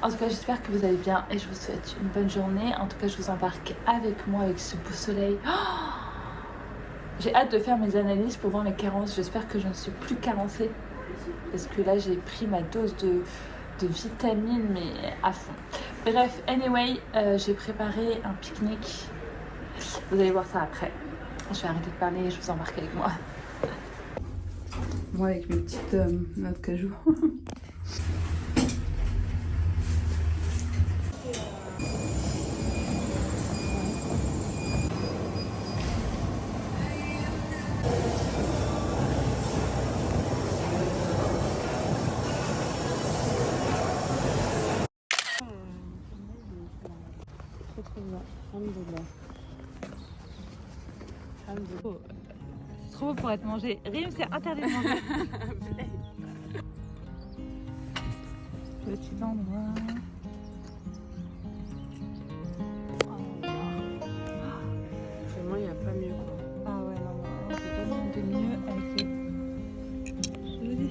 En tout cas, j'espère que vous allez bien et je vous souhaite une bonne journée. En tout cas, je vous embarque avec moi avec ce beau soleil. J'ai hâte de faire mes analyses pour voir mes carences. J'espère que je ne suis plus carencée parce que là, j'ai pris ma dose de vitamines, mais à fond. Bref, anyway, j'ai préparé un pique-nique. Vous allez voir ça après. Je vais arrêter de parler et je vous embarque avec moi. Moi, avec mes petites noix de cajou. C'est trop beau pour être mangé. Rim, c'est interdit de manger. Petit endroit. Vraiment, il n'y a pas mieux quoi. Ah ouais, non, c'est pas de mieux avec ce joli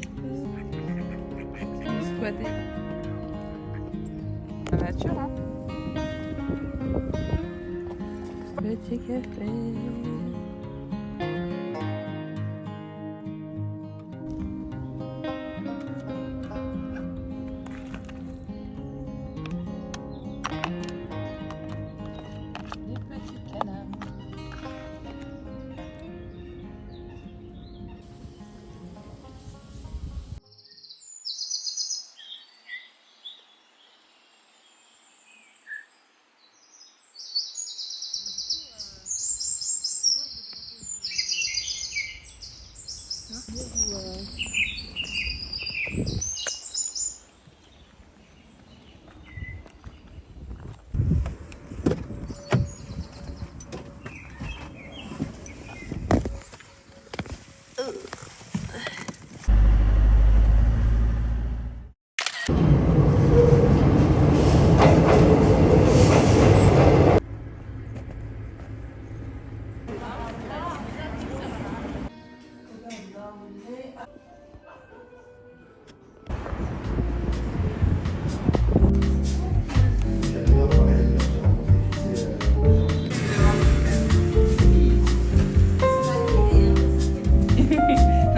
squatté. La nature, hein. Petit café. Les petits canards.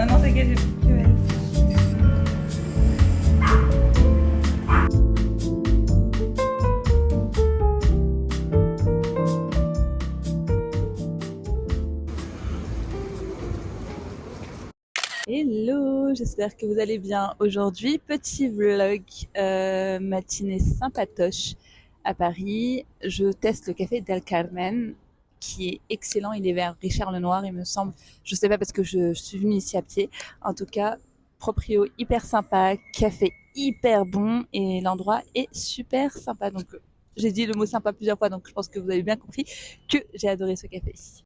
Non, t'inquiète, j'ai plus que elle. Hello, j'espère que vous allez bien. Aujourd'hui, petit vlog matinée sympatoche à Paris. Je teste le café Del Carmen qui est excellent. Il est vers Richard Lenoir, il me semble. Je sais pas parce que je suis venue ici à pied. En tout cas, proprio hyper sympa, café hyper bon et l'endroit est super sympa. Donc, j'ai dit le mot sympa plusieurs fois, donc je pense que vous avez bien compris que j'ai adoré ce café ici.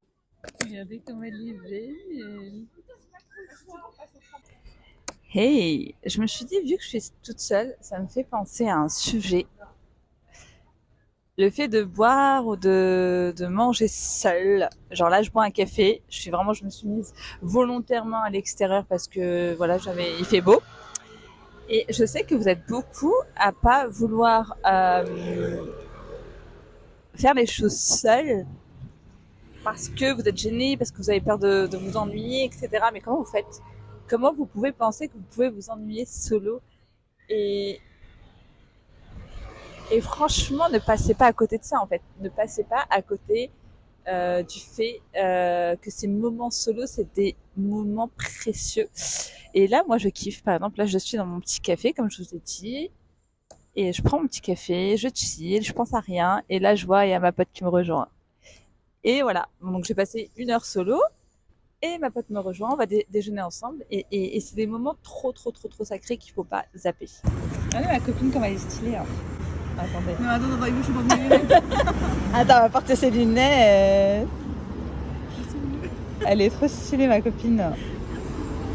Regardez comme elle est belle. Hey, je me suis dit, vu que je suis toute seule, ça me fait penser à un sujet. Le fait de boire ou de manger seule. Genre là, je bois un café. Je me suis mise volontairement à l'extérieur parce que voilà, il fait beau. Et je sais que vous êtes beaucoup à pas vouloir faire les choses seules parce que vous êtes gêné, parce que vous avez peur de vous ennuyer, etc. Mais comment vous faites? Comment vous pouvez penser que vous pouvez vous ennuyer solo? Et franchement, ne passez pas à côté de ça, en fait. Ne passez pas à côté du fait que ces moments solo, c'est des moments précieux. Et là, moi, je kiffe. Par exemple, là, je suis dans mon petit café, comme je vous ai dit. Et je prends mon petit café, je chill, je pense à rien. Et là, je vois, il y a ma pote qui me rejoint. Et voilà. Donc, j'ai passé 1 heure solo. Et ma pote me rejoint, on va déjeuner ensemble. Et c'est des moments trop sacrés qu'il faut pas zapper. Regardez ma copine, comme elle est stylée. Hein. Attendez. Non, attends, je suis pas venue. Attends, on va porter ses lunettes. Elle est trop stylée, ma copine.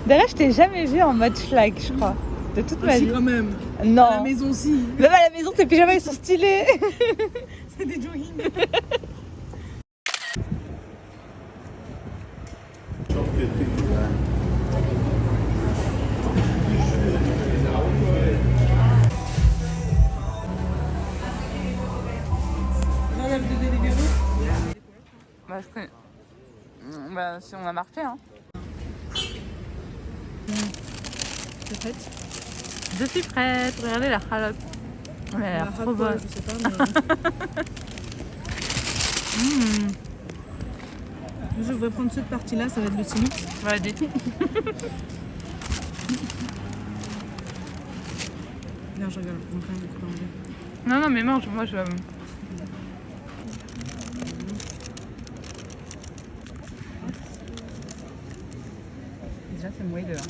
D'ailleurs, je t'ai jamais vue en mode schlag, je crois. De toute ma vie. Quand même. Non. À la maison, si. Même à la maison, tes pyjamas, ils sont stylés. C'est des jogging. Parce que bah, si on a marché, hein. T'es prête? Je suis prête. Regardez la halotte. Elle a l'air trop bonne. Je sais pas, mais. Je vais prendre cette partie-là, ça va être le sinus. Vas-y. Non, je rigole, on prend beaucoup d'anglais. Non, non, mais mange. Moi, je. Déjà, c'est moelleux. Hein.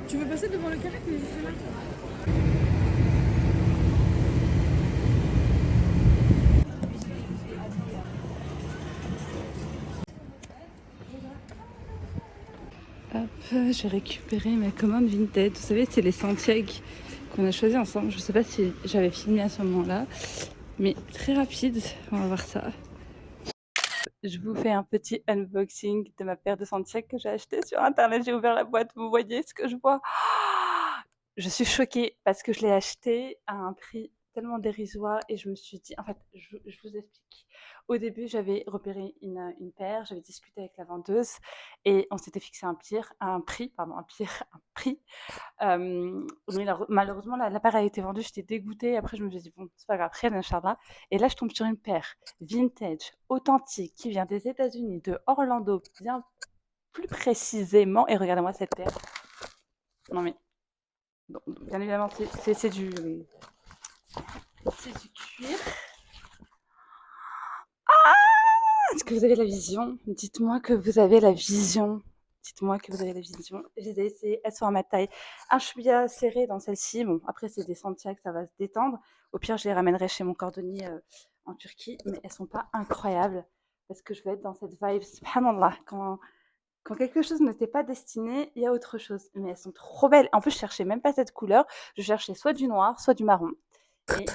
Tu veux passer devant le carré qui est juste là? Hop, j'ai récupéré ma commande Vinted. Vous savez, c'est les Santiago qu'on a choisi ensemble. Je sais pas si j'avais filmé à ce moment-là, mais très rapide. On va voir ça. Je vous fais un petit unboxing de ma paire de Santiago que j'ai acheté sur internet. J'ai ouvert la boîte, vous voyez ce que je vois. Je suis choquée parce que je l'ai acheté à un prix tellement dérisoire et je me suis dit, en fait, je vous explique. Au début, j'avais repéré une paire, j'avais discuté avec la vendeuse et on s'était fixé un prix. Mais malheureusement, la paire a été vendue, j'étais dégoûtée. Après, je me suis dit, bon, c'est pas grave, rien Inch'Allah. Et là, je tombe sur une paire vintage, authentique, qui vient des États-Unis, de Orlando, bien plus précisément. Et regardez-moi cette paire. Non mais, bon, bien évidemment, c'est du cuir. Est-ce que vous avez la vision? Dites-moi que vous avez la vision. Dites-moi que vous avez la vision. Je les ai essayées, elles sont à ma taille. Un chouïa serré dans celle-ci. Bon, après, c'est des Santiago, ça va se détendre. Au pire, je les ramènerai chez mon cordonnier en Turquie. Mais elles sont pas incroyables. Parce que je veux être dans cette vibe. Subhanallah. Quand quelque chose ne t'est pas destiné, il y a autre chose. Mais elles sont trop belles. En plus, je cherchais même pas cette couleur. Je cherchais soit du noir, soit du marron. Et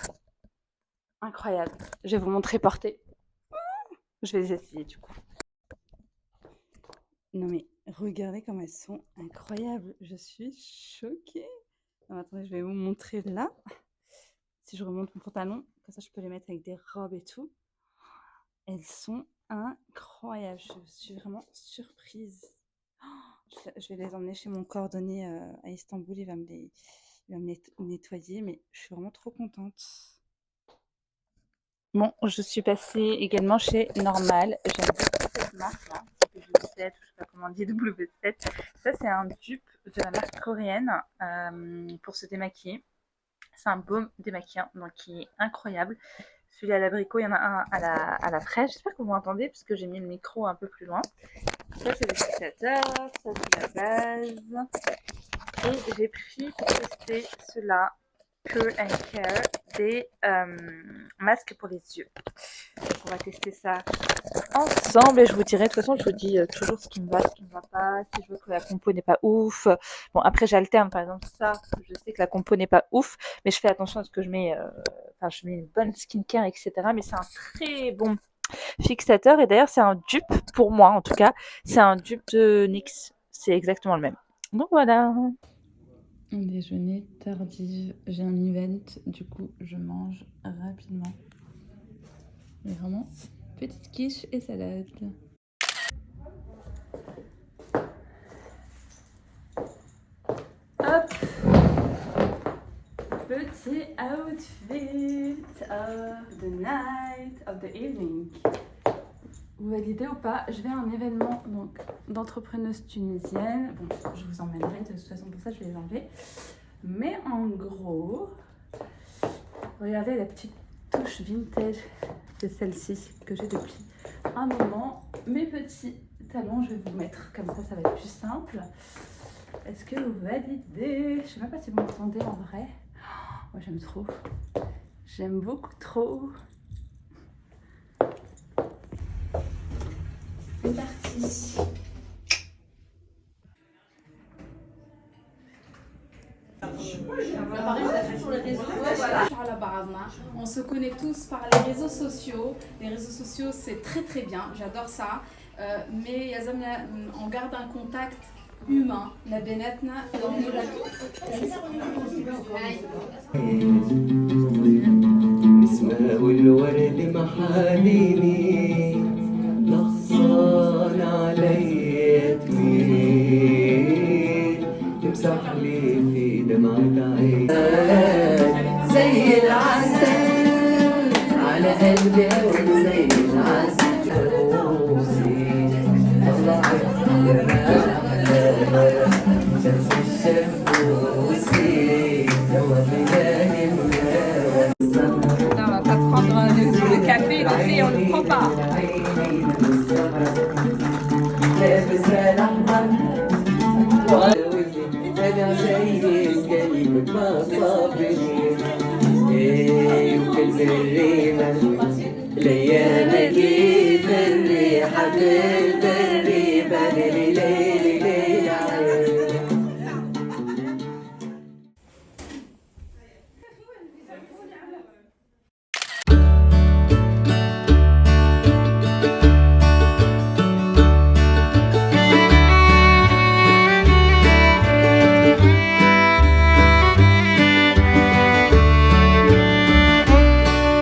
incroyable. Je vais vous montrer portée. Je vais les essayer du coup. Non mais regardez comme elles sont incroyables. Je suis choquée. Alors, attendez, je vais vous montrer là. Si je remonte mon pantalon, comme ça je peux les mettre avec des robes et tout. Elles sont incroyables. Je suis vraiment surprise. Je vais les emmener chez mon cordonnier à Istanbul. Il va me nettoyer, mais je suis vraiment trop contente. Bon, je suis passée également chez Normal. J'aime beaucoup cette marque-là. W7, je sais pas comment on dit, W7. Ça, c'est un dupe de la marque coréenne pour se démaquiller. C'est un baume démaquillant, donc qui est incroyable. Celui à l'abricot, il y en a un à la fraîche. J'espère que vous m'entendez, puisque j'ai mis le micro un peu plus loin. Ça, c'est le fixateur. Ça, c'est la base. Et j'ai pris pour tester ceux-là. Pure and Care, des masques pour les yeux. Donc on va tester ça ensemble et je vous dirai, de toute façon je vous dis toujours ce qui me va, ce qui me va pas, si je veux que la compo n'est pas ouf. Bon après j'alterne, par exemple ça, je sais que la compo n'est pas ouf, mais je fais attention à ce que je mets, je mets une bonne skincare, etc. Mais c'est un très bon fixateur et d'ailleurs c'est un dupe, pour moi en tout cas, c'est un dupe de NYX, c'est exactement le même. Donc voilà. Un déjeuner tardif. J'ai un event, du coup je mange rapidement. Mais vraiment, petite quiche et salade. Hop, petit outfit of the night, of the evening. Vous validez ou pas? Je vais à un événement donc d'entrepreneuse tunisienne. Bon, je vous emmènerai de toute façon pour ça, je vais les enlever. Mais en gros, regardez la petite touche vintage de celle-ci que j'ai depuis un moment. Mes petits talons, je vais vous mettre comme ça va être plus simple. Est-ce que vous validez? Je sais même pas si vous m'entendez en vrai. Moi j'aime trop. J'aime beaucoup trop. C'est parti. On se connaît tous par les réseaux sociaux. Les réseaux sociaux, c'est très très bien, j'adore ça. Mais Yazamia, on garde un contact humain. La بيناتنا نسمة والورد محاليني نغصان علي تميل تمسح لي في دمعة عين زي العسل على قلبي وزي العسل رؤوسي طلعت شمس الشموسي سوا بلاد Non, on va pas prendre le café, le thé, on ne prend pas. لابس الأحمر أنا زي قلبك ما صابني وكل الريمة الأيام كيف الريحة